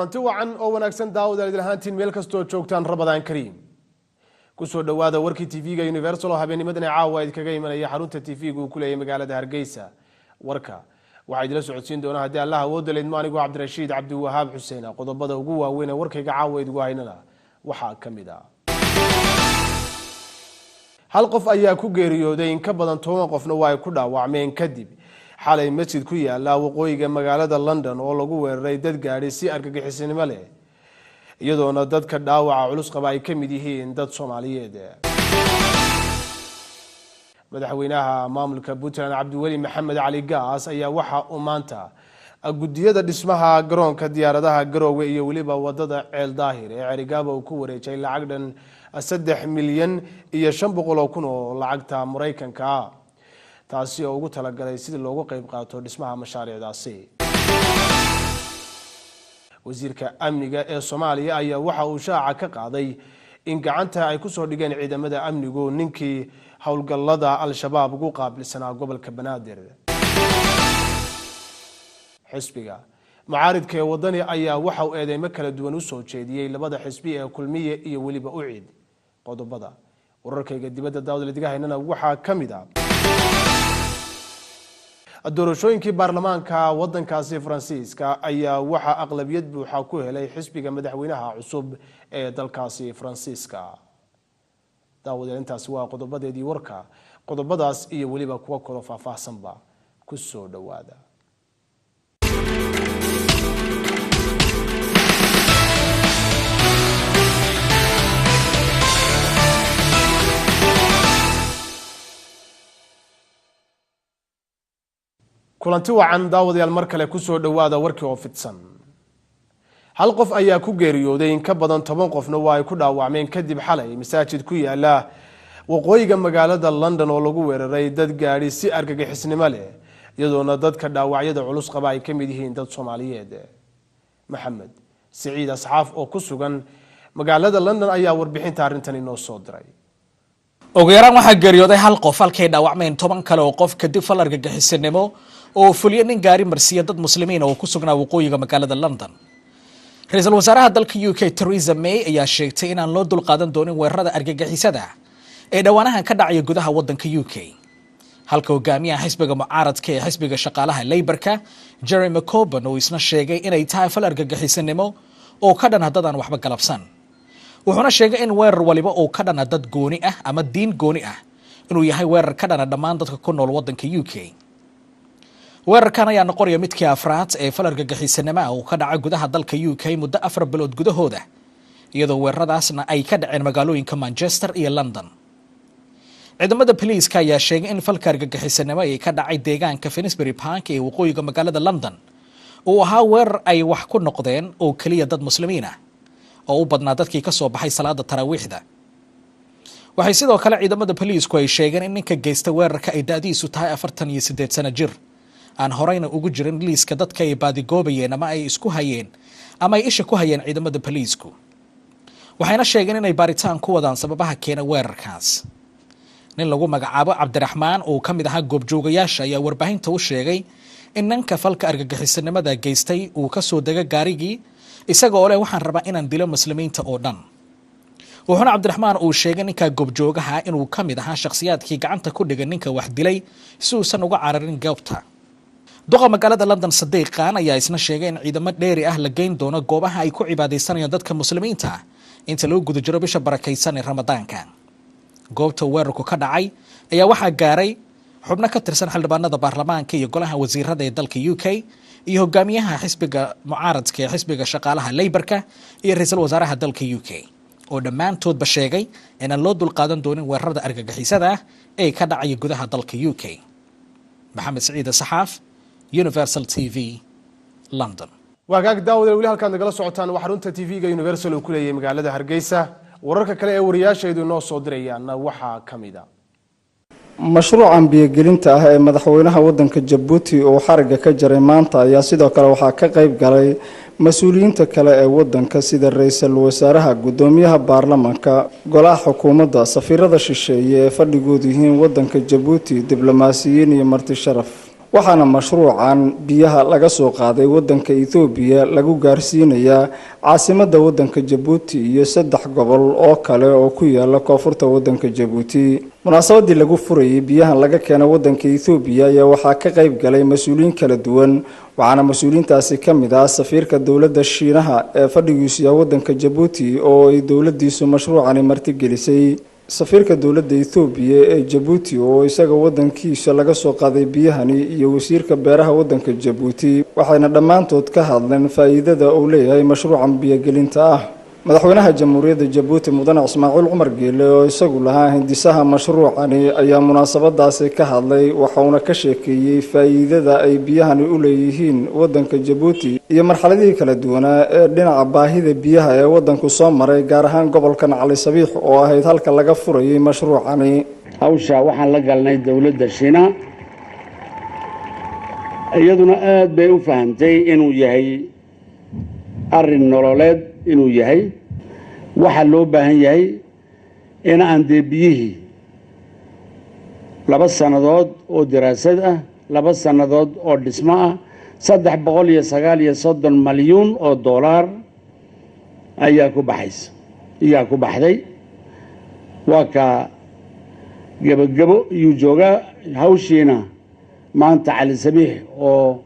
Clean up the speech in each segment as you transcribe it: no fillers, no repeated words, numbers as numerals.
anti wacan oo wanaagsan daawadayaal ahaantiin meel kastoo joogtaan Ramadaan Kariim ku soo dhawaada warkii TV-ga Universal oo habeennimadan caawa idinkaga imanaya xarunta TV-ga uu ku leeyahay magaalada Hargeysa warka waxa idila socodsiin doona hadii Allah awood leeyahay anigu Cabdirashiid Cabdi Wahaab Xuseen qodobada ugu waaweyn ee warkayga caawa idigu haynana waxa kamid ah hal qof ayaa ku geeriyooday in ka badan 10 qofna waa ay ku dhaawacmeen kadib xalay masjid ku yaala waqooyiga magaalada London oo lagu weeraray dad gaadhay si argagixisnimo leh iyadoona dadka dhaawaca culus qaba ay kamid yihiin dad Soomaaliyeed madaxweynaha maamulka Puntland Cabdiweli Maxamed Cali Gaas ayaa waxa uu maanta gudiyada dhismaha garoonka diyaaradaha Garowe iyo waliba wadada Ceel Daahir ee Carigaabo uu ku wareejay lacag dhan 3 milyan iyo 500 kun oo lacagta Mareykanka taasi oo ugu talagalay sidii loogu qayb qaato dhismaha mashaariicdaasi wasiirka amniga ee Soomaaliya ayaa waxa uu shaaca ka qaaday in gacanta ay ku soo dhigeen ciidamada amnigu ninkii howlgallada al-shabaab ugu qaabilsanaa gobolka Banaadir xisbiga mucaaridka ee wadani ayaa waxa uu eedeymo kala duwan u soo jeediyay labada xisbi ee kulmiye iyo waliba u ciid qodobada wararkayga dibadda daawada haynana waxa kamid ah doorashooyinkii baarlamaanka wadankaasi Faransiiska ayaa waxa aqlabiyad buuxa ku helay xisbiga madaxweynaha cusub ee dalkaasi Faransiiska daawada intaas waa qodobadeedii warka qodobadaas iyo waliba kuwa kale faahfaahsanba ku soo dhawaada kulanti wacan daawadayaal mar kale ku soo dhawaada warkii oo fidsan hal qof ayaa ku geeriyooday in ka badan 10 qofna waa ay ku dhaawacmeen kadib xalay masaajid ku yaala waqooyiga magaalada London oo lagu weeraray dad gaadhi si argagixisnimo leh iyadoona dadka dhaawacyada culus qaba ay kamid yihiin dad Soomaaliyeed Maxamed Saciid Asxaaf oo ku sugan magaalada London ayaa warbixinta arintan inoo soo diray ugu yaraan waxa geeriyooday hal qof halkay dhaawacmeen 10 kale oo qof kadib fal argagixisnimo oo fuliyay nin gaari marsiya dad muslimiin oo ku sugnaa waqooyiga magaalada London ra'iisul wasaaraha dalka UK Theresa May ayaa sheegtay in aan loo dul qaadan doonin weerarada argagixisada ee dhawaanahan ka dhacay gudaha wadanka UK halka hogaamiyaha xisbiga mucaaradka ee xisbiga shaqaalaha Labourka Jeremy Corbyn oo isna sheegay inay tahay fal argagixisanimo oo ka dhan dadaan waxba galabsan wuxuuna sheegay in weerar waliba oo ka dhan dad gooni ah ama diin gooni ah inuu yahay weerar ka dhan dhammaan dadka ku nool wadanka UK weerarkan ayaa noqonaya midkii afraad ee fal argagixisanimo oo ka dhacay gudaha dalka UK muddo 4 bilood gudahooda iyadoo weeraradaasna ay ka dhaceen magaalooyinka Manchester iyo London ciidamada booliiska ayaa sheegay in falka argagixisanimo ay ka dhacay deegaanka Finsbury Park ee waqooyiga magaalada London oo ahaa weerar ay wax ku noqdeen oo kaliya dad muslimiin ah oo u badnaa dadkii ka soo baxay salaada taraawiixda waxay sidoo kale ciidamada booliisku ay sheegeen in ninka geystay weerarka ay daadiisu tahay 48 sano jir aan horeyna ugu jirin liiska dadka ay baadigoobayeen ama ay isku hayeen ama ay isha ku hayeen ciidamada booliisku waxayna sheegeen inay baaritaan ku wadaan sababaha keenay weerarkaas nin lagu magacaabo Cabdiraxmaan oo kamid ahaa goobjoogayaasha ayaa warbaahinta u sheegay in ninka falka argagixisanimada geystay uu ka soo degay gaarigii isaga oo leh waxaan rabaa inaan dilo muslimiinta oo dhan wuxuuna Cabdiraxmaan uu sheegay ninka goobjoogaha inuu kamid ahaa shakhsiyaadkii gacanta ku dhigay ninka wax dilay si uusan uga cararin goobta duqa magaalada London Sadiqan ayaa isna sheegay in ciidamo dheeri ah la geyn doono goobaha ay ku cibaadeysanayaan dadka muslimiinta inta loo guda jiro bisha barakeysan ee Ramadaanka goobta weerarku ka dhacay ayaa waxa gaaray xubno ka tirsan xildhibaanada baarlamaanka iyo golaha wasiirada ee dalka UK iyo hogaamiyaha xisbiga mucaaradka ee xisbiga shaqaalaha Labourka iyo ra'iisul wasaaraha dalka UK oo dhammaantoodba sheegay in aan loo dul qaadan doonin weerarada argagixisada ee ka dhacay gudaha dalka UK Maxamed Saciid Asxaaf Universal TV London wagaag daawada wali halkaan nagala socotaan wax xarunta TV-ga Universal oo ku leeyahay magaalada Hargeysa wararka kale ee wariyaashaydu noo soo dirayaan waxa kamid ah mashruucan biyo-gelinta ah ee madaxweynaha wadanka Djibouti oo xariga ka jaray maanta ayaa sidoo kale waxa ka qayb galay mas'uuliyiinta kale ee wadanka sida ra'iisul wasaaraha gudoomiyaha baarlamaanka golaha xukuumadda safiirada shisheeye ee fadhigoodu yihiin wadanka Djibouti diblomaasiyiin iyo marti sharaf waxaana mashruucan biyaha laga soo qaaday wadanka Itoobiya lagu gaarsiinayaa caasimadda wadanka Jabuuti iyo 3 gobol oo kale oo ku yaala koonfurta wadanka Jabuuti. munaasabadii lagu furayay biyahan laga keenay wadanka Itoobiya ayaa waxaa ka qayb galay mas'uuliyiin kala duwan, waxaana mas'uuliyiintaasi ka mid ah safiirka dawladda Shiinaha ee fadhigiisa wadanka Jabuuti oo ay dawladdiisu mashruucan martigelisay. safiirka dawladda Itoobiya ee Jabuuti oo isaga wadankiisa laga soo qaaday biyahani iyo wasiirka beeraha wadanka Jabuuti waxayna dhammaantood ka hadleen faa'iidada uu leeyahay mashruucan biyagelinta ah. madaxweynaha jamhuuriyadda Jabuuti mudane Ismaaciil Cumar Geele oo isagu lahaa hindisaha mashruucani ayaa munaasabadaasi ka hadlay, waxaana ka sheekeeyay faa'iidada ay biyahani u leeyihiin wadanka Jabuuti iyo marxaladii kala duwan ee dhinaca baahida biyaha ee wadanku soo maray, gaar ahaan gobolka Cali Sabiix oo ahayd halka laga furayay mashruucani. hawsha waxaan la galnay dawladda Shiinaha, iyaduna aad bay u fahamtay inuu yahay arrin nololeed, inuu yahay waxa loo baahan yahay in aan biyihii 2 sanadood oo daraasad ah, 2 sanadood oo dhismo ah, 339 malyan oo dollar ayaa ku baxday. waa ka gabagabo iyuu joogaa hawshiina maanta Cali Sabiix oo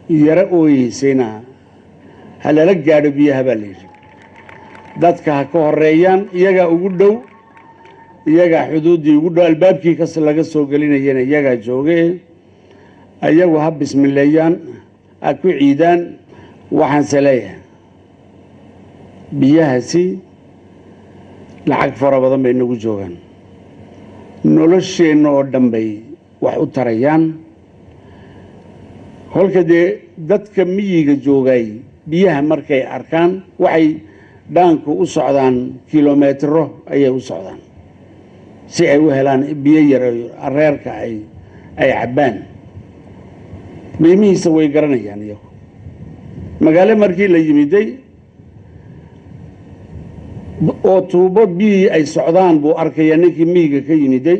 yara ooyeysayna halala gaadho biyaha baa leeyahay. dadka ha ka horeeyaan, iyaga ugu dhow, iyaga xuduudii ugu dhow, albaabkii laga soo gelinayana iyaga joogay, ayagu ha bismileeyaan, ha ku ciidaan. waxaan saleeyahay biyahaasi lacag fara badan bay nagu joogaan, nolosheenna oo dhan bay wax u tarayaan. kolka dee dadka miyiga joogay biyaha markay arkaan waxay dhaanku u socdaan kilometro ayay u socdaan si ay u helaan biyo yar reerka ay cabaan. qiimihiisa way garanayaan iyagu. magaalo markii la yimiday oo tuubo biyihii ay socdaan buu arkaya ninkii miyiga ka yimiday,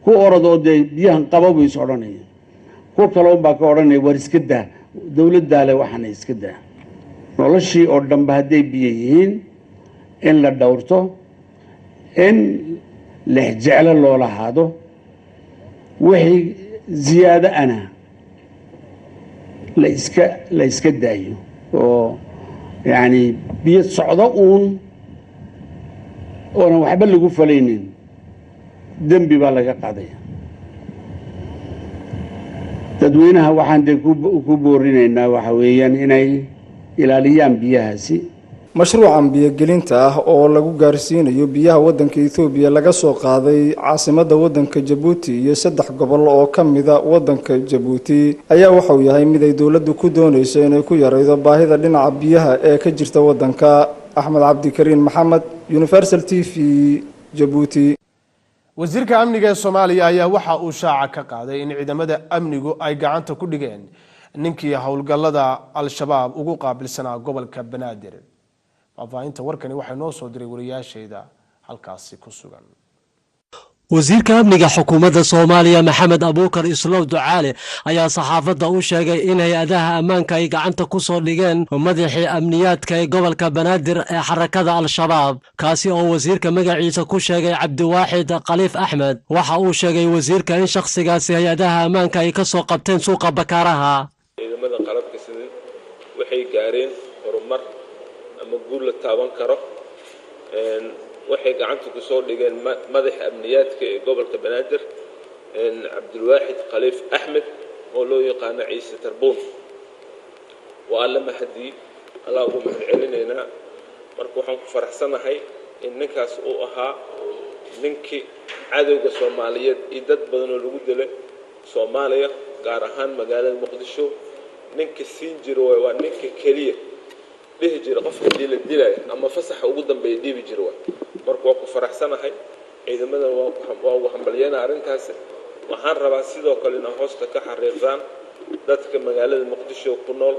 ku orodoo dee biyahan qaba buu is odhanaya, ku kaloon baa ka odhanaya war iska daa, dawladdaale waxaana iska daa. noloshii oo dhanba hadday biyo yihiin in la dhowrto, in lexjeclo loo lahaado, wixii ziyaado ana la iska daayo oo yani biyo socdo uun oonan waxba lagu falaynin dembi baa laga qaadaya. dadweynaha waxaan dee ku boorinaynaa waxa weeyaan inay ilaaliyaan biyahaasi. mashruucan biyagelinta ah oo lagu gaarsiinayo biyaha wadanka Itoobiya laga soo qaaday caasimadda wadanka Jabuuti iyo 3 gobol oo ka mid ah wadanka Jabuuti ayaa waxa uu yahay mid ay dawladdu ku doonayso inay ku yareydo baahida dhinaca biyaha ee ka jirta wadanka. Axmed Cabdikariin Maxamed, Universal TV, Jabuuti. wasiirka amniga ee Soomaaliya ayaa waxa uu shaaca ka qaaday in ciidamada amnigu ay gacanta ku dhigeen ninkii howlgallada al-shabaab ugu qaabilsanaa gobolka Banaadir. faafahinta warkani waxay noo soo diray wariyaashayda halkaasi ku sugan. wasiirka amniga xukuumadda Soomaaliya Maxamed Abuukar Islow Ducaale ayaa saxaafadda u sheegay in hay'adaha ammaanka ay gacanta ku soo dhigeen madaxii amniyaadka ee gobolka Banaadir ee xarakada al-shabaab, kaasi oo wasiirka magaciisa ku sheegay Cabdiwaaxid Khaliif Axmed. waxa uu sheegay wasiirka in shakhsigaasi hay'adaha ammaanka ay ka soo qabteen suuqa Bakaaraha. ciidamada qalabka sida waxay gaareen horumar ama guul la taaban karo. waxay gacanta ku soo dhigeen madaxa amniyaadka ee gobolka Banaadir Cabdiwaaxid Khaliif Axmed oo loo yaqaan Ciise Tarbuun. waa alla mahadii Allah ugu mahadcelinayna. marka waxaan ku faraxsanahay in ninkaas uu ahaa ninkii cadowga Soomaaliyeed iyo dad badan oo lagu dilay Soomaaliya, gaar ahaan magaalada Muqdisho. ninka siin jiro waa ninka kaliya dhihi jira qofka la dilay ama fasaxa ugu dambeeyay dhibi jiro. marka waa ku faraxsanahay ciidamadan waa ugu hambalyeena arrintaas. waxaan rabaa sidoo kale in hoosta ka xariiqaan dadka magaalada Muqdisho ku nool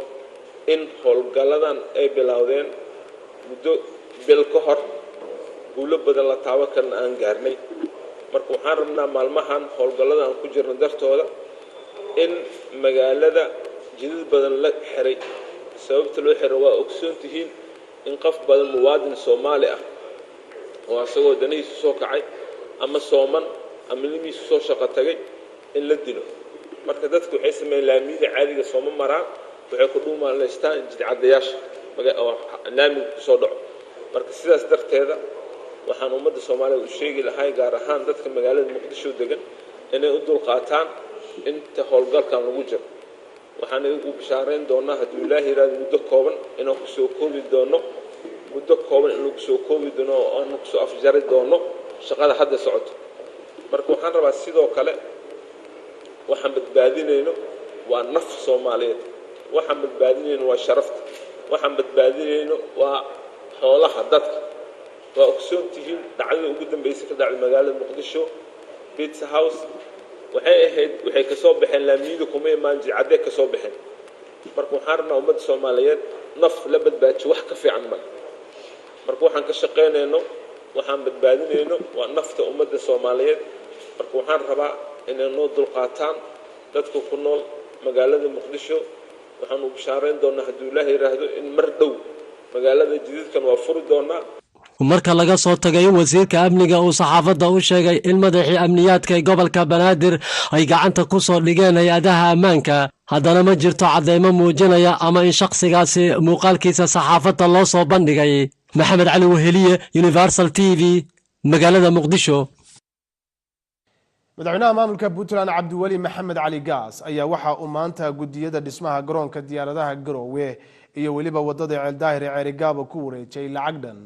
in howlgalladan ay bilowdeen muddo bil ka hor, guulo badan la taaban karna aan gaarnay. marka waxaan rabnaa maalmahan howlgalladan ku jirno dartooda in magaalada jidad badan la xiray sababta loo xiray waa ogsoon tihiin in qof badan muwaadin Soomaali ah oo asagoo danihiisa soo kacay ama sooman ama limiisa soo shaqo tagay in la dilo marka dadku waxay sameeyeen laamiyada caadiga sooma maraan waxay ku dhuumaaleystaan jidcadayaasha laamiga ku soo dhaco marka sidaas darteeda waxaan ummadda Soomaaliyeed u sheegi lahay gaar ahaan dadka magaalada Muqdisho degan inay u dul qaataan inta howlgalkan lagu jiro waxaan ugu bishaareyn doonaa haddii Ilaahay raad muddo kooban inuu ku soo koobi doono oo aan ku soo afjari doono shaqada hadda socoto marka waxaan rabaa sidoo kale waxaan badbaadinayno waa naf Soomaaliyeed waxaan badbaadinayno waa sharafta waxaan badbaadinayno waa xoolaha dadka waa ogsoon tihiin dhacdada ugu dambeysay ka dhacday magaalada Muqdisho Pizza House waxay ka soo baxeen laamiyada kuma imaan jidcade ka soo baxeen marka waxaan rabnaa ummadda Soomaaliyeed naf la badbaadiyo wax ka fiican ma marka waxaan ka shaqeynayno waxaan badbaadinayno waa nafta ummadda Soomaaliyeed marka waxaan rabaa inay noo dulqaataan dadku ku nool magaalada Muqdisho waxaan u bishaareyn doonaa haddii Ilaahay raahdo in mar dhow magaalada jidadkan waa furi doonaa marka laga soo tagay wasiirka amniga uu saxaafadda u sheegay in madaxii amniyaadka ee gobolka Banaadir ay gacanta ku soo dhigeen hay'adaha ammaanka haddana ma jirto cadeymo muujinaya ama in shakhsigaasi muuqaalkiisa saxaafadda loo soo bandhigay maxamed cali weheliye Universal TV magaalada Muqdisho madaxweynaha maamulka Puntland Cabdiwali Maxamed Cali Gaas ayaa waxa uu maanta gudiyada dhismaha garoonka diyaaradaha Garowe iyo waliba wadada Ceeldaahir ee Ceerigaabo ku wareejay lacag dhan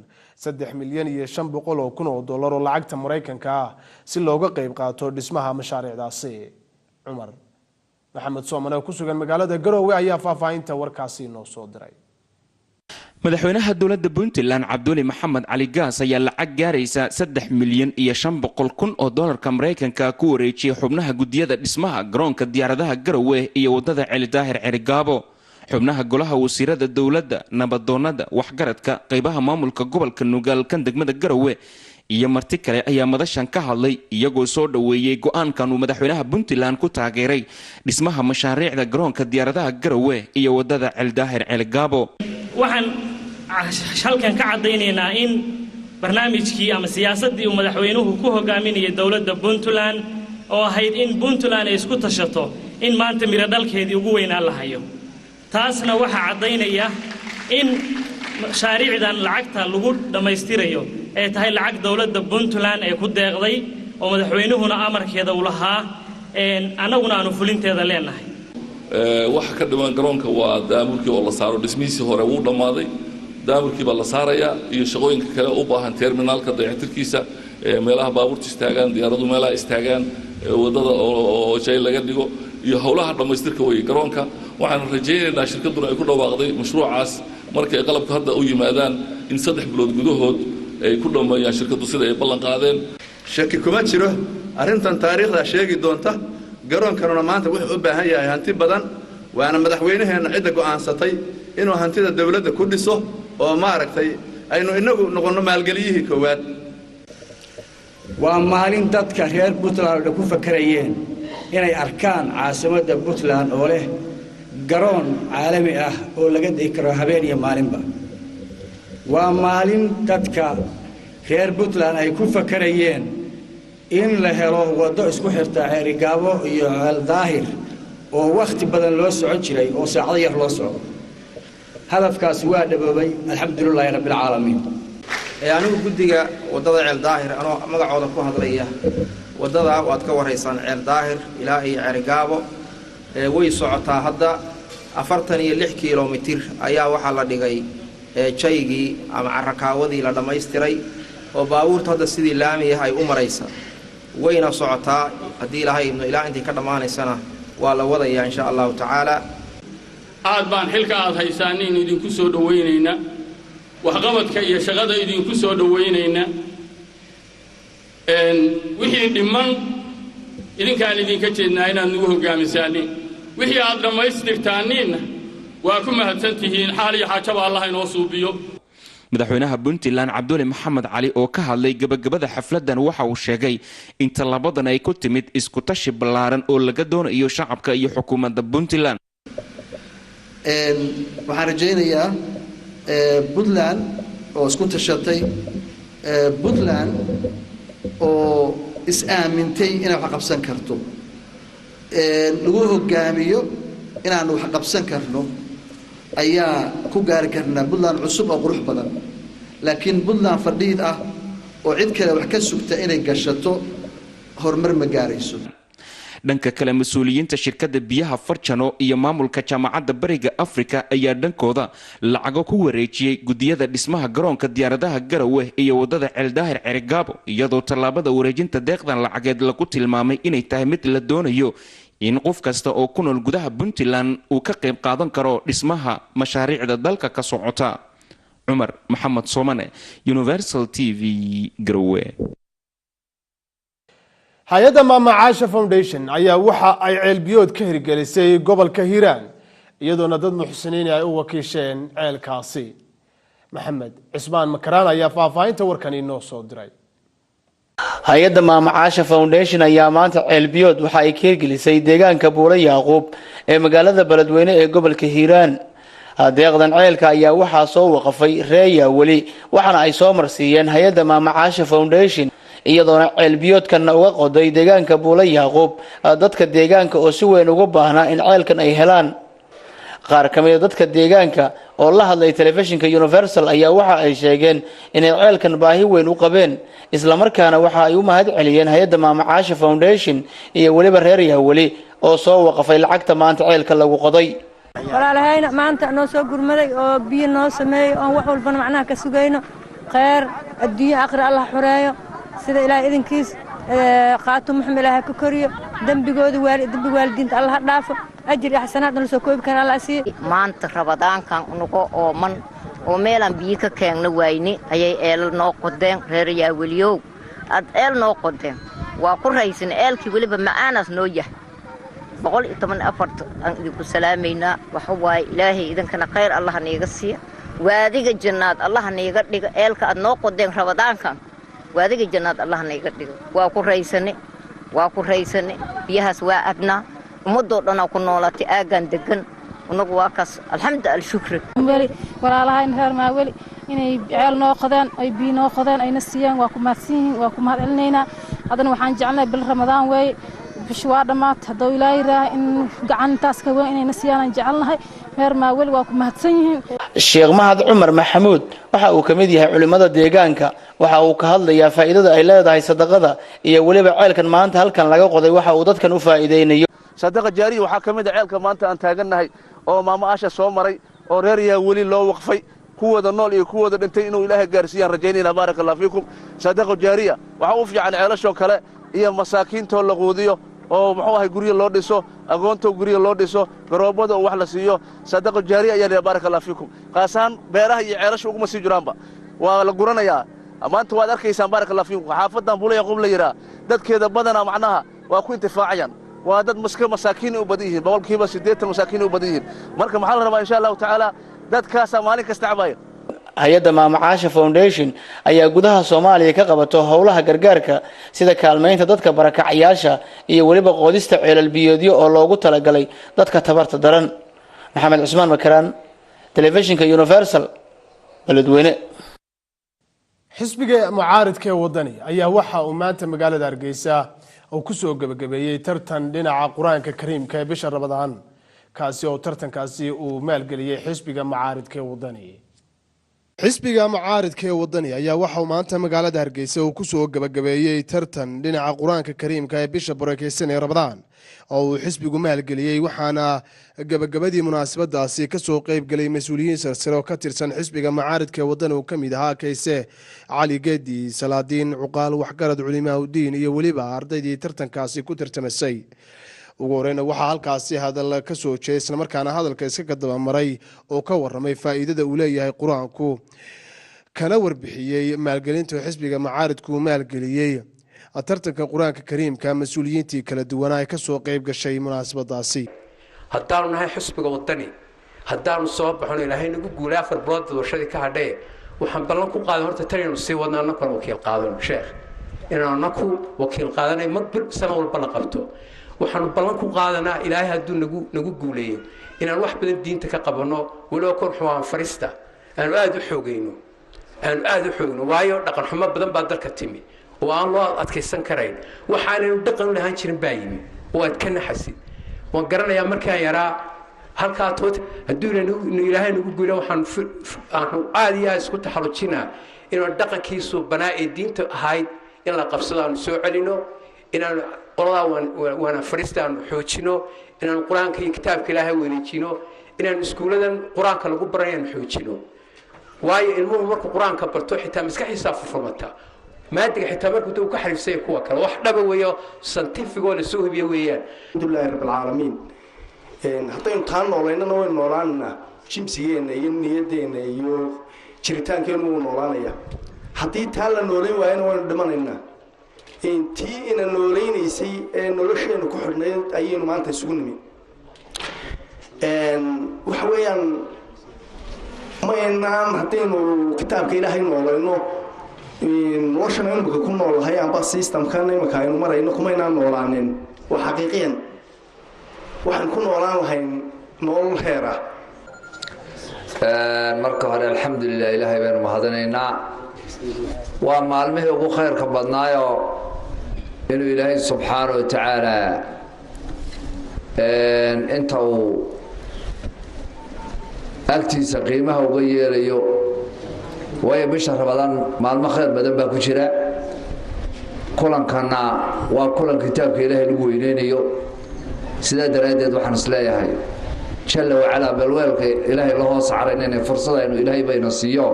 3,500,000 oo dollar oo lacagta Mareykanka ah si looga qayb qaato dhismaha mashaariicdaasi Umar Maxamed Soomane oo ku sugan magaalada Garowe ayaa faahfaahinta warkaasi noo soo diray madaxweynaha dowladda Puntland Cabdiwali Maxamed Cali Gaas ayaa lacag gaaraysa 3,500,000 oo dollarka Mareykanka ku wareejiyay xubnaha gudiyada dhismaha garoonka diyaaradaha Garowe iyo wadada Ceeldaahir Ceerigaabo xubnaha golaha wasiirada dowladda nabadoonada waxgaradka qaybaha maamulka gobolka Nugaal kan degmada Garowe iyo marti kale ayaa madashan ka hadlay iyagoo soo dhaweeyay go'aankan uu madaxweynaha Puntland ku taageeray dhismaha mashaariicda garoonka diyaaradaha Garowe iyo wadada Ceeldaahir Ceerigaabo waxaan halkan ka cadeynaynaa in barnaamijkii ama siyaasadii uu madaxweynuhu ku hogaaminayay dowladda Puntland oo ahayd in Puntland ay isku tashato in maanta miro dhalkeedii ugu weynaa la hayo taasna waxa cadeynaya in mashaariicdan lacagta lagu dhameystirayo ay tahay lacag dowladda Puntland ay ku deeqday oo madaxweynuhuna amarkeeda u lahaa anaguna aanu fulinteeda leenahay waxa ka dhiman garoonka waa daamurkii oo la saaro dhismihiisii hore wuu dhammaaday daamurkii baa la saarayaa iyo shaqooyinka kale u baahan terminaalka dayactirkiisa meelaha baabuurta istaagaan diyaaradu meelaha istaagaan wadada oo shay laga dhigo iyo howlaha dhamaystirka way garoonka waxaan rajaynaynaa shirkaduna ay ku dhawaaqday mashruucaas markay qalabka hadda u yimaadaan in 3 bilood gudahood ay ku dhameeyaan shirkadu sida ay ballan qaadeen shaki kuma jiro arrintan taariikhda sheegi doonta garoonkanuna maanta wuxuu u baahan yahay hanti badan waana madaxweynaheena cidda go'aansatay inuu hantida dawladda ku dhiso oo maaragtay aynu inagu noqono maalgeliyihii koowaad waa maalin dadka reer Puntland ku fakarayeen inay arkaan caasimadda Puntland oo leh garoon caalami ah oo laga dhigi karo habeen iyo maalinba waa maalin dadka reer Puntland ay ku fakarayeen in la helo wado isku xirta Ceerigaabo iyo Ceeldaahir oo waqti badan loo socon jiray oo saacado yar loo socdo hadafkaas waa dhaboobay alxamdulilaahi rabbil caalamiin anigu gudiga wadada Ceeldaahir anoo magacooda ku hadlaya wadada waad ka wareysaan Ceeldaahir ilaa ay Ceerigaabo way socotaa hadda 46 kiiloomitir ayaa waxa la dhigay jaygii ama carrakaawadii la dhameystiray oo baabuurta hadda sidii laamiga ay u maraysa wayna socotaa hadii ilaahay ilaa intii ka dhamaanaysana waa la wadayaa insha Allah taala aad baan xilka aad haysaaniin idinku soo dhaweynayna waxqabadka iyo shaqada idinku soo dhaweynayna wixii dhiman idinkaan idinka jeednaa inaad nagu hogaamisaaniin wixii aad dhammaystirtaaniinna waa ku mahadsantihiin xaal iyo xaajaba Allah inoo suubiyo madaxweynaha puntland cabdulle maxamed cali oo ka hadlay gabagabada xafladan waxa uu sheegay in tallabadan ay ku timid isku tashi ballaaran oo laga doonayo shacabka iyo xukuumadda puntland. waxaan rajaynayaa puntland oo isku tashatay, puntland oo is-aamintay inay wax qabsan karto, lagu hogaamiyo inaan wax qabsan karno ayaa ku gaari karnaa puntland cusub oo qurux badan. laakiin puntland fadhiid ah oo cid kale wax ka sugta inay gashato horumar ma gaarayso. dhanka kale mas-uuliyiinta shirkadda biyaha Farjano iyo maamulka jaamacadda Bariga Afrika ayaa dhankooda lacago ku wareejiyay gudiyada dhismaha garoonka diyaaradaha Garowe iyo wadada Ceeldaahir Cerigabo, iyadoo tallaabada wareejinta deeqdan lacageed lagu tilmaamay inay tahay mid la doonayo in qof kasta oo ku nool gudaha Puntland uu ka qayb qaadan karo dhismaha mashaariicda dalka ka socota. Cumar Maxamed Soomane, Universal TV, Garowe. hay-adda Maama Caasha Foundation ayaa waxa ay ceelbiyood ka hirgelisay gobolka Hiiraan iyadoona dad muxsiniin ay u wakiisheen ceelkaasi. Maxamed Cismaan Makaraan ayaa faahfaahinta warkan inoo soo diray. hay-adda Maama Caasha Foundation ayaa maanta ceelbiyood waxa ay ka hirgelisay deegaanka Buuro Yaaqoob ee magaalada Beledweyne ee gobolka Hiiraan. deeqdan ceelka ayaa waxaa soo waqafay Reeya Weli waxaana ay soo marsiiyeen hay-adda Maama Caasha Foundation iyadoona ceelbiyoodkan uga qoday deegaanka Buuro Yaaqoob dadka deegaanka oo si weyn uga baahnaa in ceelkan ay helaan. qaar ka mid ah dadka deegaanka oo la hadlay telefishinka Universal ayaa waxa ay sheegeen in ceelkan baahi weyn u qabeen, isla markaana waxa ay u mahad celiyeen hay-adda Maama Caasha Foundation iyo waliba Reeya Weli oo soo waqafay lacagta maanta ceelka lagu qoday. walaalahayna maanta noo soo gurmaday oo biyo noo sameeyay oo wax walba macnaha ka sugayno khayr adduunyo aakhir Allah xureeyo sida ilaahay idinkiis qaato maxamed ilaahay ka koriyo dambigooda waalidiinta Allah dhaafo ajir iyo xasanaad noo soo koobi kara Allah sii. maanta rabadaankan unugo ooman oo meelan biyo ka keenna wayni ayay eel noo qodeen Reeya Weliyow ad eel noo qodeen waa ku raysan eelkii waliba macaanas noo yahay 114 aan idinku salaameynaa waxa waay ilaahay idinkana khayr Allah niiga siiya waadiga jannaad Allah niiga dhiga eelka ad noo qodeen rabadaankan waadiga jannaad Allah niiga dhiga waa ku raysane biyahaas waa abnaa ummadoo dhan ku noolatay aagan degan unagu waa kaas alxamdulillah shukr weli walaalahayn reer maa weli inay ceel noo qodeen ay biyo noo qodeen ayna siiyeen waa ku mahadsanyihiin waa ku mahad celinaynaa. haddana waxaan jecelnahay bil ramadaan weeye bish waa dhammaad hadduu ilaahay raaha in gacantaas ka weyn inayna siiyaan jecelnahay reer maa weli waa ku mahadsan yihiin. Sheekh Mahad Cumar Maxamuud waxa uu ka mid yahay culimada deegaanka waxa uu ka hadlayaa faa'iidada ay leedahay sadaqada iyo waliba ceelkan maanta halkan laga qoday waxa uu dadkan u faa'iideynayo. sadaqa jaariya waxa ka mid ah ceelka maanta aan taagannahay oo Maama Caasha soo maray oo Reeya Weli loo waqfay kuwada nool iyo kuwada dhintay inuu ilaahay gaarsiiyaan rajaynayna barakallahu fiikum. sadaqa jaariya waxa uu fiican ceelasho kale iyo masaakiinto la quudiyo oo muxuu ahay guriga loo dhiso agoonto guriga loo dhiso garoobada oo wax la siiyo sadaqa jaariya ayaa barakallahu fiikum. qaasan beeraha iyo ceelasho ugu sii jiraanba waa la guranayaa maanta waad arkaysaan barakallahu fiikum. xaafadan Buuro Yaaqoob la yiraa dadkeeda badana macnaha waa ku intifaacayaan waa dad masaakiin u badan yihiin boqolkiiba 80 masaakiin u badan yihiin. marka maxaa la rabaa insha Allah taala dadkaas maalin kasta cabaya. hay-adda Maama Caasha Foundation ayaa gudaha Soomaaliya ka qabato howlaha gargaarka sida kaalmeynta dadka barakacayaasha iyo waliba qoodista ceelal biyoodyo oo loogu talagalay dadka tabarta daran. Maxamed Cismaan Makaraan, telefishinka Universal, Beledweyne. xisbiga mucaaridka ee wadani ayaa waxa uu maanta magaalada Hargeysa oo ku soo gabagabeeyay tartan dhinaca Quraanka Kariimka ee bisha Ramadaan kaasi oo tartankaasi uu maalgeliyay xisbiga mucaaridka ee wadani. xisbiga mucaaridka ee wadani ayaa waxa uu maanta magaalada Hargeysa uu ku soo gabagabeeyay tartan dhinaca Quraanka Kariimka ee bisha barakeysan ee Ramadaan oo uu xisbigu maalgeliyay waxaana gabagabadii munaasabadaasi ka soo qayb galay mas'uuliyiin sarsare oo ka tirsan xisbiga mucaaridka ee wadani oo kamid ahaa Kayse Cali Geedi Salaadiin Cuqaal waxgarad culimaa u diin iyo waliba ardaydii tartankaasi ku tartamasay. ugu horeyna waxaa halkaasi hadal ka soo jeeday isla markaana hadalka iska kadaba maray oo ka waramay faa'iidada uu leeyahay quraanku kana warbixiyay maalgelinta xisbiga mucaaridku maalgeliyay tartanka Quraanka Kariimka mas'uuliyiintii kala duwan ay ka soo qayb gashay munaasabadaasi. haddaanu nahay xisbiga wadani haddaanu soo baxno ilaahay nagu guulay 4 bilood doorashadii ka hadhay waxaan ballan ku qaaday horta tan inuu sii wadno annakuna wakiil qaadano sheekh inaan annaku wakiil qaadanay mar bil sano walba la qabto waxaanu ballan ku qaadanaa ilaahay hadduu nagu guuleeyo inaan wax badan diinta ka qabanno weliba kor xumaan farista aanu aad u xoogno waayo dhaqan xumo badan baa dalka timi oo aan loo adkaysan karayn waxaanaynu dhaqan u lahaan jirin baa yimi oo aad ka naxasid waan garanayaa markaan yaraa halkaa tood hadduu ilaahay nagu guuleeyo waxaanu aad iyo aad isku taxallujinaa inaan dhaqankiisu banaa ee diinta ahayd in la qabsado aanu soo celino inaan qoladaa waana farista aanu xoojino inaan qur-aanka iyo kitaabka ilaahay wareejino inaan iskuuladan qur-aanka lagu baranay aanu xoojino waayo ilmuhu markuu qur-aanka barto xitaa maskaxdiisa furfurmata maadiga xitaa markuu uu ka xariifsay kuwa kale wax dhaba weeyo scientific oo la soo hubiyo weeyaan alxamdulillahi rabbil caalamiin haddaynu taan noolaynana waynu noolaanaa jimsigeena iyo niyadeena iyo jiritaankeenu wuu noolaanaya haddii taa la noolayn waayana waynu dhimanaynaa tii ina noolaynaysay ee nolosheenu ku xidhnayd ayaynu maanta isugu nimi waxa weeyaan maynaan haddaynu kitaabka ilaahay noolayno noloshan imika ku noolahay amba systemkan imika aynu marayno kumaynaan noolaanin waa xaqiiqiyan waxaan ku noolaan lahayn nolol heer ah marka hore alxamdulilah ilaahay baynu mahadinaynaa waa maalmihii ugu khayrka badnaayo inuu ilaahay subxaana wa tacaala inta uu agtiisa qiimaha uga yeelayo waayo bisha rabadaan maalmo khayr badan baa ku jira kulankana waa kulan kitaabka ilaahay lagu weyneynayo sidaa daraaddeed waxaan isleeyahay jalla wacalaa balweelka ilaahay la hoos caraynayna fursadaynu ilaahay bayna siiyo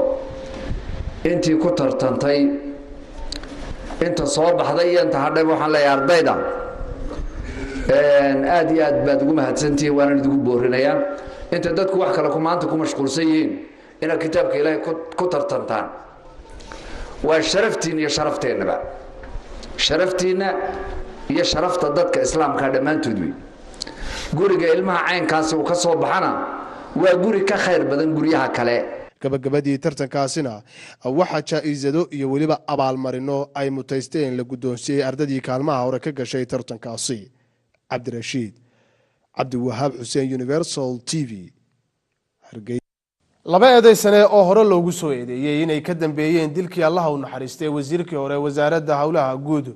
intii ku tartantay inta soo baxday iyo inta hadhayba waxaan leeyahay ardayda aad iyo aad baad ugu mahadsantihiin waana idigu boorinayaa inta dadku wax kale maanta ku mashquulsan yihiin inaad kitaabka ilaahay ku tartantaan waa sharaftiin iyo sharafteenaba sharaftiina iyo sharafta dadka islaamka dhammaantood wey guriga ilmaha caynkaasi uu ka soo baxana waa guri ka khayr badan guryaha kale gabagabadii tartankaasina waxaa jaa-isado iyo weliba abaalmarino ay mutaysteen la guddoonsiiyey ardadii kaalmaha hore ka gashay tartankaasi cabdirashiid cabdiwahaab xuseen universal t v laba eedaysane oo hore loogu soo eedeeyey inay ka dambeeyeen dilkii allaha u naxariistay wasiirkii hore wasaaradda howlaha guud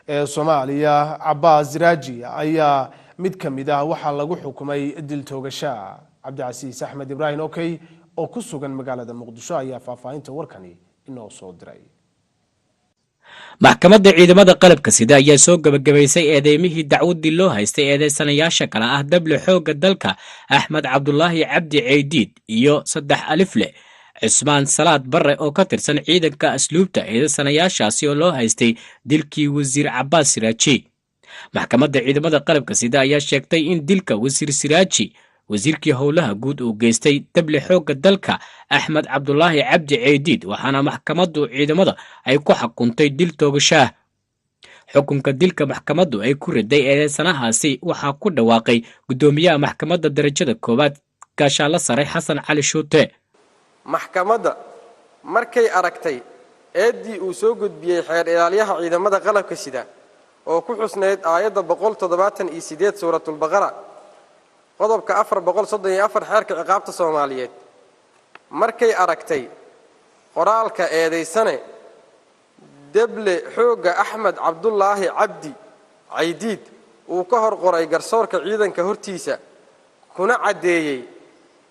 ee Soomaaliya Cabbaas Raaji ayaa mid kamid ah waxa lagu xukumay dil toogasho Cabdicasiis Axmed Ibrahim okay oo ku sugan magaalada Muqdisho ayaa faahfaahinta warkani inoo soo diray. maxkamadda ciidamada qalabka sida ayaa soo gabagabaysay eedeymihii dacwadii loo haystay eedeysanayaasha kala ah dable xooga dalka Axmed Cabdullaahi Cabdi Ceydiid iyo 3 alifle Cismaan Salaad Barre oo ka tirsan ciidanka asluubta eedeysanayaashaasi oo loo haystay dilkii wasiir Cabbaas Raaji. maxkamadda ciidamada qalabka sida ayaa sheegtay in dilka wasiir Siraaji wasiirkii howlaha guud uu geystay dable xooga dalka Axmed Cabdullaahi Cabdi Ceydiid waxaana maxkamaddu ciidamada ay ku xukuntay dil toogasho. xukunka dilka maxkamaddu ay ku riday eedeysanahaasi waxaa ku dhawaaqay gudoomiyaha maxkamadda darajada koowaad gaashaale sare Xasan Cali Shuute. maxkamadda markay aragtay eedii uu soo gudbiyay xeer ilaaliyaha ciidamada qalabka sida oo ku xusneyd aayadda 178 suuratul baqara qodobka 434 xeerka ciqaabta Soomaaliyeed markay aragtay qoraalka eedeysane dable xooga Axmed Cabdullaahi Cabdi Ceydiid uu ka hor qoray garsoorka ciidanka hortiisa kuna cadeeyay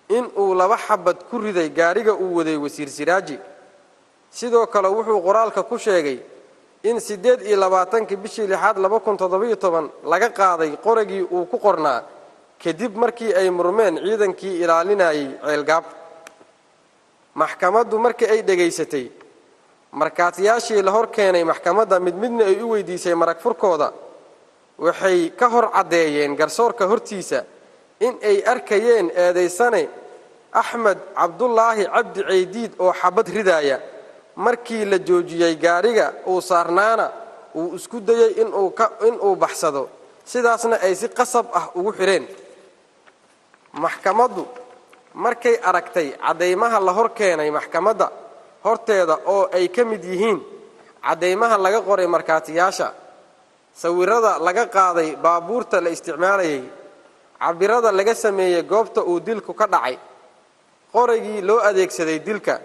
in uu laba xabad ku riday gaariga uu waday wasiir Siraaji sidoo kale wuxuu qoraalka ku sheegay in 28 bishii 6 2017 laga qaaday qoragii uu ku qornaa kadib markii ay murmeen ciidankii ilaalinayay ceelgaab. maxkamaddu markii ay dhageysatay markaatiyaashii la hor keenay maxkamadda midna ay u weydiisay marag furkooda waxay ka hor cadeeyeen garsoorka hortiisa in ay arkayeen eedeysane Axmed Cabdullaahi Cabdi Ceydiid oo xabad ridaya markii la joojiyay gaariga uu saarnaana uu isku dayay in uu baxsado sidaasna ay si qasab ah ugu xireen. maxkamaddu markay aragtay cadeymaha la hor keenay maxkamadda horteeda oo ay ka mid yihiin caddaymaha laga qoray markhaatiyaasha sawirrada laga qaaday baabuurta la isticmaalayay cabbirada laga sameeyey goobta uu dilku ka dhacay qoraygii loo adeegsaday dilka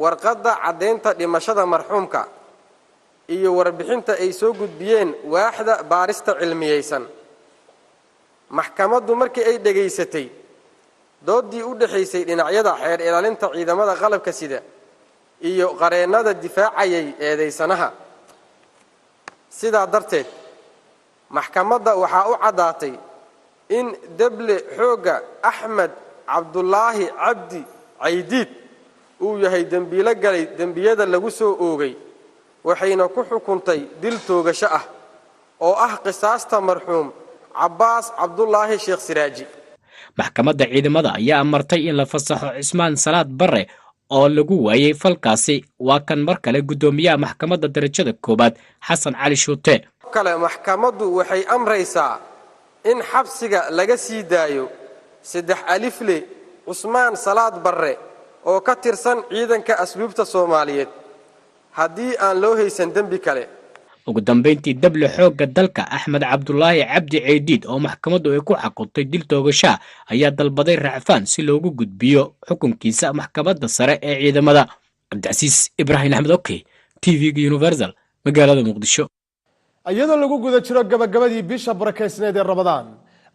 warqadda caddaynta dhimashada marxuumka iyo warbixinta ay soo gudbiyeen waaxda baarista cilmiyeysan maxkamaddu markii ay dhegaysatay doodii u dhaxaysay dhinacyada xeer ilaalinta ciidamada qalabka sida iyo qareennada difaacayay eedaysanaha sidaa darteed maxkamadda waxaa u caddaatay in dable xoogga axmed cabdulaahi cabdi caydiid uu yahay dembiilo galay dembiyada lagu soo oogay waxayna ku xukuntay dil toogasho ah oo ah qisaasta marxuum cabbaas cabdulaahi sheekh siraaji maxkamadda ciidamada ayaa amartay in la fasaxo cismaan salaad barre oo lagu waayay falkaasi waa kan mar kale guddoomiyaha maxkamadda darajada koowaad xasan cali shuute kale maxkamaddu waxay amraysaa in xabsiga laga sii daayo 3 alifle cusmaan salaad barre oo ka tirsan ciidanka asluubta Soomaaliyeed haddii aan loo haysan dembi kale ugu dambeyntii dable xoogga dalka axmed cabdulaahi cabdi ceydiid oo maxkamaddu ay ku xakuntay dil toogasho ayaa dalbaday racfaan si loogu gudbiyo xukunkiisa maxkamadda sare ee ciidamada. Cabdicasiis Ibrahim Axmed Oke, TV-ga Universal, magaalada Muqdisho. iyadoo lagu guda jiro gabagabadii bisha barakeysneed ee Ramadaan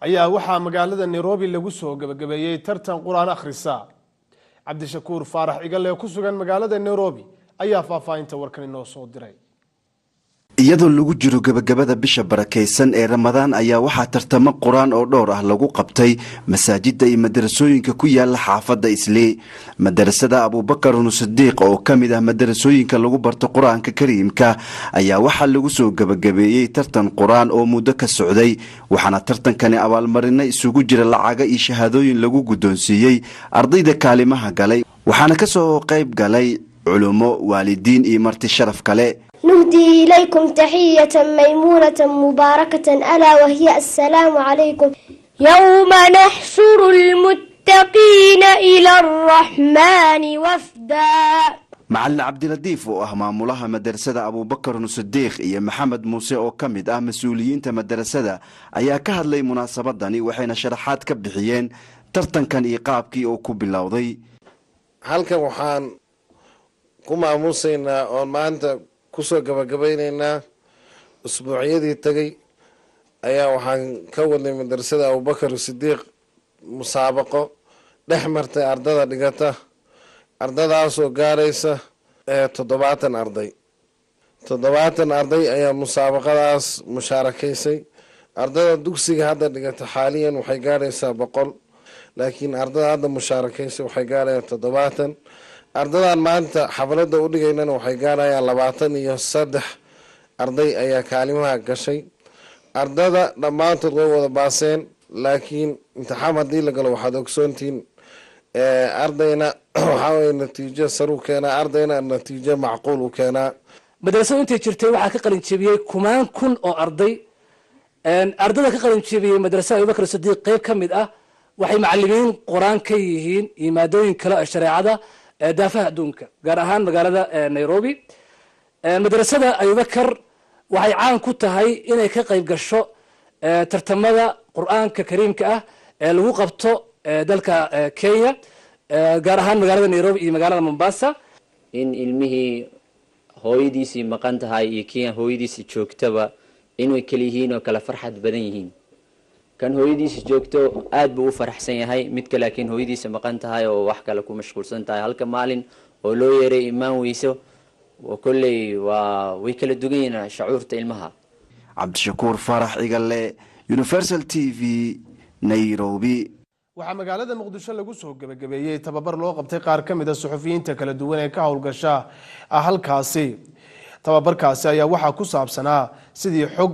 ayaa waxaa magaalada Nairobi lagu soo gabagabeeyay tartan Quraan akhrisa. Cabdishakuur Faarax Igalle ku sugan magaalada Nairobi ayaa faahfaahinta warkan inoo soo diray. iyadoo lagu jiro gabagabada bisha barakeysan ee Ramadaan ayaa waxaa tartamo Quraan oo dhowr ah lagu qabtay masaajidda iyo madrasooyinka ku yaala xaafadda Islii. Madrasada Abubakar Sidiiq oo kamid ah madrasooyinka lagu barto Quraanka Kariimka ayaa waxaa lagu soo gabagabeeyay tartan Quraan oo muddo ka socday, waxaana tartankani abaalmarino isugu jira lacaga iyo shahaadooyin lagu guddoonsiiyay ardayda kaalimaha galay, waxaana ka soo qayb galay culumo, waalidiin iyo marti sharaf kale. نهدي إليكم تحية ميمونة مباركة ألا وهي السلام عليكم. يوم نحشر المتقين إلى الرحمن وفدا. معلم عبد اللطيف وأهمامولها مدرسة أبو بكر الصديق يا محمد موسى وكمد مسؤولين مدرسة أيا كهد لي مناسبة داني وحين شرحات كبحيين ترتن كان إيقابكي أو كوبلاوضي هلك وحان كما موسينا أون ما أنت kusoo gabagabaynaynaa usbuucyadii tagay ayaa waxaan ka wadnay madrasada Abubakar Sidiiq musaabaqo dhex martay ardada dhigata ardadaasoo gaaraysa 70 arday 70 arday ayaa musaabaqadaas mushaarakaysay. ardada dugsiga hadda dhigata xaaliyan waxay gaaraysaa 100, laakiin ardada hadda mushaarakaysay waxay gaarayaan 70. ardadan maanta xafladda u dhigaynana waxay gaarayaan 23 arday ayaa kaalimaha gashay. ardada dhammaantood way wada baaseen, laakiin imtixaan haddii la galo waxaad ogsoontiin ardayna waxaa weye natiijo sare u keenaa, ardayna natiijo macquul u keenaa. madrasadu intay jirtay waxaa ka qalin jebiyey 10,000 oo arday. ardada ka qalin jebiyey madrasada Abubakar Sidiiq qayb ka mid ah waxay macallimiin quraan ka yihiin iyo maadooyin kale oo shareecada daafaha adduunka gaar ahaan magaalada Nairobi. madrasada Abubakar waxay caan ku tahay inay ka qayb gasho tartamada Quraanka Kariimka ah ee lagu qabto dalka Kenya gaar ahaan magaalada Nairobi iyo magaalada Mombasa. in ilmihii hooyadiisii maqan tahay iyo kii hooyadiisii joogtaba inay kala yihiin oo kala farxad badan yihiin. kan hooyadiisa joogto aad buu u faraxsan yahay, midka laakiin hooyadiisa maqan tahay oo wax kale ku mashquulsan tahay. halka maalin oo loo yeeray imaan weyso oo kulay way kala dugan yihiin shucuurta ilmaha. Cabdishakuur Faarax Igalle, Universal TV, Nairobi. waxaa magaalada Muqdisho lagu soo gabagabeeyay tababar loo qabtay qaar ka mid ah suxufiyiinta kala duwan ee ka howlgasha halkaasi. tababarkaasi ayaa waxaa ku saabsanaa sidii xog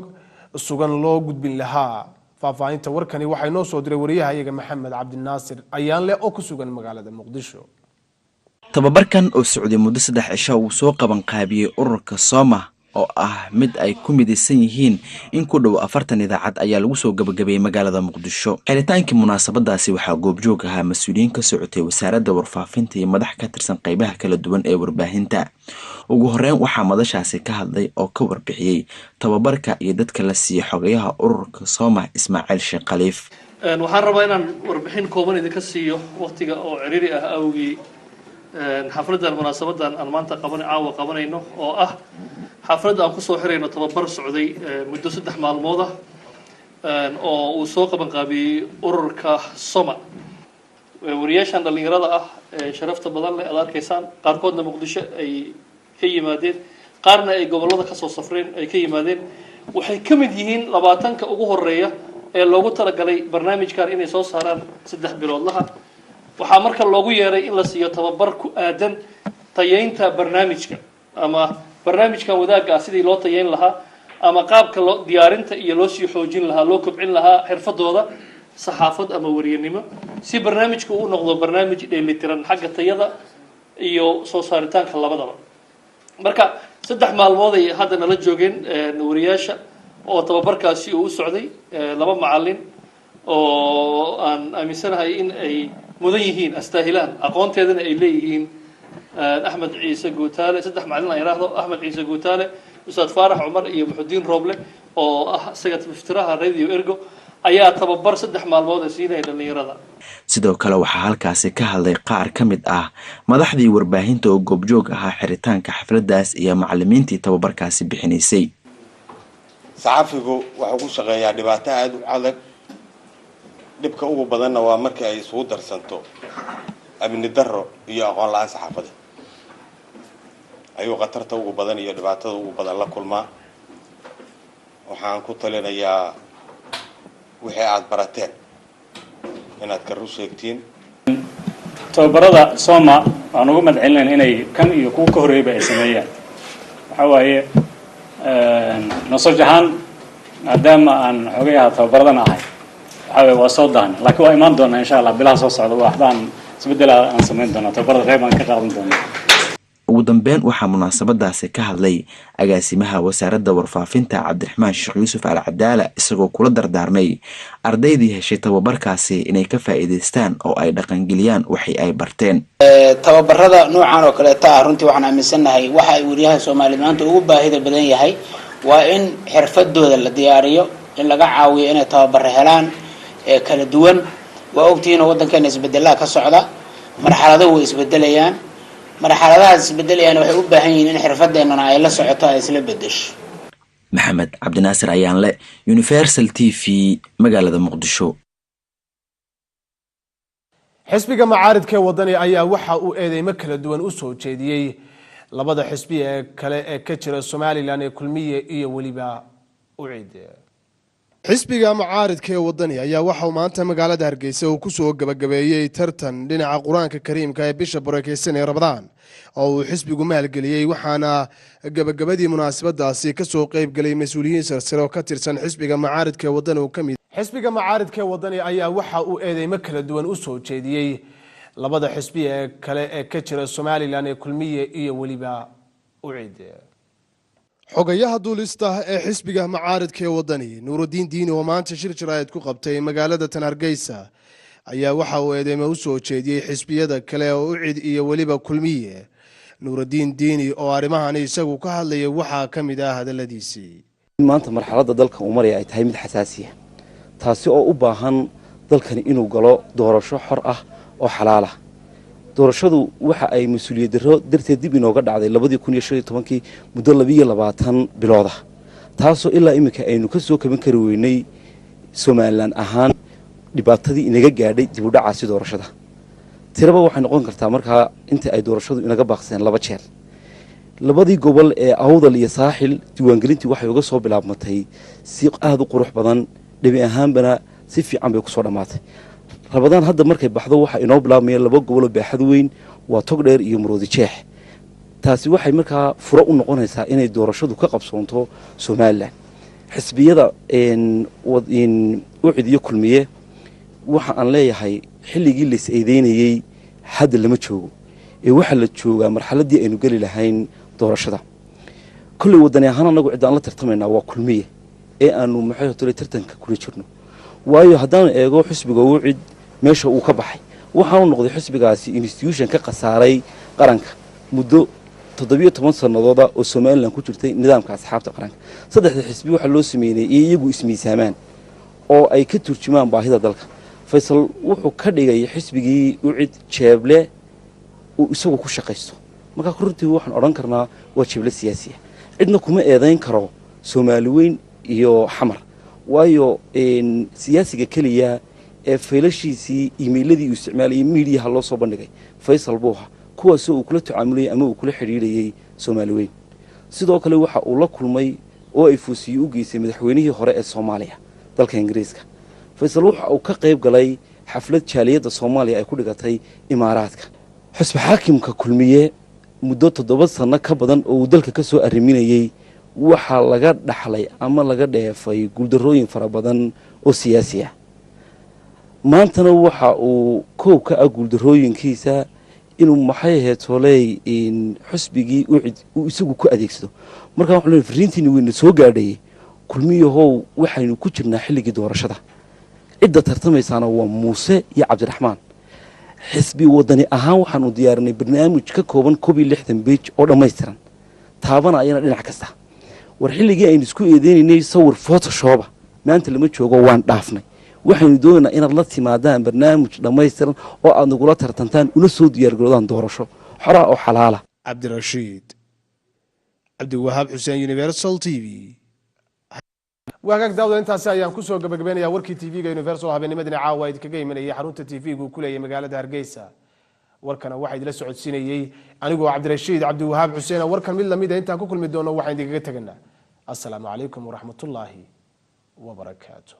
sugan loo gudbin lahaa. faahfaahinta warkani waxay noo soo diray wariyahayaga Maxamed Cabdinaasir Ayaanle oo ku sugan magaalada Muqdisho. tababarkan oo socday muddo 3 cisho uu soo qaban qaabiyay ururka Soma oo ah mid ay ku midaysan yihiin in ku dhow 40 idaacad ayaa lagu soo gabagabeeyay magaalada Muqdisho. Xiritaankii munaasabadaasi waxaa goobjoog ahaa mas'uuliyiin ka socotay wasaaradda warfaafinta iyo madax ka tirsan qaybaha kala duwan ee warbaahinta. Ugu horeyn waxaa madashaasi ka hadlay oo ka warbixiyay tababarka iyo dadka la siiyay xogayaha ururka Soma Ismaaciil Sheekh Khaliif. waxaan rabaa inaan warbixin kooban idinka siiyo waqtiga oo ciriiri ah awgii xafladan munaasabadan aan maanta caawa qabanayno oo ah xaflad aan kusoo xirayno tababar socday muddo 3 maalmood ah oo uu soo qaban qaabiyey ururka Soma. wariyaashan dhalinyarada ah sharafta badan leh aad arkaysaan qaarkoodna Muqdisho ay ka yimaadeen qaarna ay gobolada ka soo safreen ay ka yimaadeen waxay ka mid yihiin 20ka ugu horeeya ee loogu talagalay barnaamijkan inay soo saaraan 3 biloodlaha. waxaa marka loogu yeeray in la siiyo tababar ku aadan tayeynta barnaamijka ama barnaamijkan wadaaga sidii loo tayeyn lahaa ama qaabka loo diyaarinta iyo loo sii xoojin lahaa loo kobcin lahaa xirfadooda saxaafad ama wariyanimo si barnaamijku uu noqdo barnaamij dheelitiran xagga tayada iyo soo saaritaanka labadaba. marka 3 maalmood ay hadda nala joogeen wariyaasha oo tababarkaasi uu socday 2 macallin oo aan aaminsanahay in ay mudan yihiin astaahilaan aqoonteedana ay leeyihiin Axmed Ciise Guutaale 3 macallin ay raahdo Axmed Ciise Guutaale Ustaad Faarax Cumar iyo Muxudiin Roble oo ah isaga tiftiraha Radio Ergo ayaa tababar 3 maalmood siinay dhalinyarada. sidoo kale waxaa halkaasi ka hadlay qaar ka mid ah madaxdii warbaahinta oo goobjoog ahaa xiritaanka xafladaas iyo macallimiintii tababarkaasi bixinaysay. saxafigu wuxuu ku shaqeeyaa dhibaato aad u adag dhibka ugu badanna waa markii ay isugu darsanto amni darro iyo aqoon la'aan saxaafada ayuu qatarta ugu badan iyo dhibaatada ugu badan la kulmaa. waxaan ku talinayaa wixii aad barateen inaad ka rusheegtiin. tababarada Soma aan ugu madcelinayna inay kan iyo kuwa ka horeeyay ay sameeyaan waxa waaye nasajahan maadaama aan xogayaha tababaradan ahay waxa waa soo daan laakiin waa imaan doona insha Allah bilaha soo socda waxdaan isbedel aan sameyn doona tababarada qayb aan ka qaadan doona. ugu dambeyn waxaa munaasabadaasi ka hadlay agaasimaha wasaaradda warfaafinta Cabdiraxmaan Sheekh Yuusuf Al Cadaala isagoo kula dardaarmay ardaydii heshay tababarkaasi inay ka faa'iideystaan oo ay dhaqangeliyaan wixii ay barteen. tababarada noocan oo kale taa runtii waxaan aaminsanahay waxa ay wariyaha Soomaaliyeed maanta ugu baahida badan yahay waa in xirfadooda la diyaariyo in laga caawiyo inay tababar helaan kala duwan. waa ogtihiin wadankeena isbedelada ka socda marxalado way isbedelayaan marxaladahaas isbedelayaan waxay u baahan yihiin in xirfadeena ay la socoto ay isla bedesho. Maxamed Cabdinaasir Ayaanle Universal TV magaalada Muqdisho. xisbiga macaaridka wadani ayaa waxa uu eedeymo kala duwan u soo jeediyay labada xisbi ee kale ee ka jira Soomaaliland ee kulmiye iyo waliba uciid. xisbiga macaaridka ee wadani ayaa waxa uu maanta magaalada Hargeysa uu ku soo gabagabeeyay tartan dhinaca Quraanka Kariimka ee bisha barakeysan ee Ramadaan oo uu xisbigu maalgeliyay waxaana gabagabadii munaasabadaasi ka soo qayb galay mas'uuliyiin sarsare oo ka tirsan xisbiga macaaridka ee wadani oo kamid xisbiga macaaridka ee wadani ayaa waxa uu eedeymo kala duwan u soo jeediyay labada xisbi ee kale ee ka jira Soomaaliland ee kulmiye iyo waliba uciid. xogayaha duulista ee xisbiga macaaridka ee wadani Nuurudiin Diini oo maanta shir jaraa'id ku qabtay magaalada Hargeysa ayaa waxa uu eedeymo u soo jeediyay xisbiyada kale oo uciid iyo waliba kulmiye. Nuurudiin Diini oo arrimahan isagu ka hadlayay waxa kamid ah hadaladiisii. maanta marxaladda dalka uu maray ay tahay mid xasaasi ah taasi oo u baahan dalkani inuu galo doorasho xor ah oo xalaal ah. doorashadu waxa ay mas'uuliyad darro darteed dib inooga dhacday 2015 muddo 22 bilood ah taasoo ilaa imika aynu ka soo kaban kari weynay Soomaaliland ahaan dhibaatadii inaga gaadhay dib u dhacaasi doorashada. tiraba waxay noqon kartaa markaa inta ay doorashadu inaga baaqseen 2 jeer. labadii gobol ee Awdal iyo Saaxil diiwaangelintii waxay uga soo bilaabmatay si aad u qurux badan dhabi ahaanbana si fiican bay ku soo dhamaatay. Ramadaan hadda markay baxdo waxa inoo bilaabmay 2 gobol oo baaxad weyn waa Togdheer iyo Maroodi Jeex. taasi waxay markaa furo u noqonaysaa inay doorashadu ka qabsoonto Soomaaliland. xisbiyada uciid iyo kulmiye waxa aan leeyahay xilligii la is-eedeynayay hadda lama joogo ee waxa la joogaa marxaladii aynu gali lahayn doorashada. kolley wadani ahaan anagu cid aan la tartamaynaa waa kulmiye ee aanu maxay tole tartanka kula jirno waayo haddaan eego xisbiga Wucid meesha uu ka baxay waxaanu noqday xisbigaasi institution ka qasaaray qaranka muddo 17 sanadooda oo Soomaaliland ku jirtay nidaamka asxaabta qaranka saddexda xisbi waxa loo sameeyay iyagu ismiisaamaan oo ay ka turjumaan baahida dalka Faysal wuxuu ka dhigay xisbigii Wucid jeeble uu isagu ku shaqaysto marka runtii waxaan oran karnaa waa jeeble siyaasi cidna kuma eedayn karo Soomaali weyn iyo xamar waayo siyaasiga kaliya ee faylashiisii emailladii uu isticmaalayay media loo soo bandhigay Faysal Buuha kuwaas oo kula tacaamulay ama uu kula xiriirayay Soomaali weyn sidoo kale waxa uu la kulmay oo ay fuusiyo u geysay madaxweynihii hore ee Soomaaliya dalka Ingiriiska Faysal waxa uu ka qayb galay xaflad jaaliyada Soomaaliya ay ku dhigatay Imaaraadka xisbi xaakimka kulmiye muddo 7 sano ka badan oo uu dalka ka soo arriminayay waxa laga dhaxlay ama laga dheefay guuldarooyin fara badan oo siyaasi ah maantana waxa uu koob ka ah guuldarooyinkiisa inuu maxay ahayd tolay in xisbigii uu isagu ku adeegsado marka waxaan leeyahay fariintiina weyn soo gaadhay kulmiyahow waxaynu ku jirnaa xilligii doorashada cidda tartamaysaana waa Muuse iyo Cabdiraxmaan xisbi wadani ahaan waxaanu diyaarinay barnaamij ka kooban 60 page oo dhameystiran taabana ayana dhinac kasta war xilligii aynu isku eedeynay sawir photoshop maanta lama joogo waan dhaafnay waxaynu doonaynaa inaad la timaadaan barnaamij dhameystiran oo aad nagula tartantaan una soo diyaar garoodaan doorasho xora oo xalaala Cabdirashiid Cabdiwahaab Xuseen Universal TV wagaag daawada intaasi ayaan ku soo gabagabeynayaa warkii TV-ga Universal habeennimadii caawa idinkaga imanayay xarunta TV-gu ku leeyahay magaalada Hargeysa warkana waxa idila socodsiinayay anigoo Cabdirashiid Cabdiwahaab Xuseen warkan mid lamid ah intaan ku kulmi doono waxaan idinkaga tagnaa assalaamu calaykum wa rahmatullaahi wa barakaatuh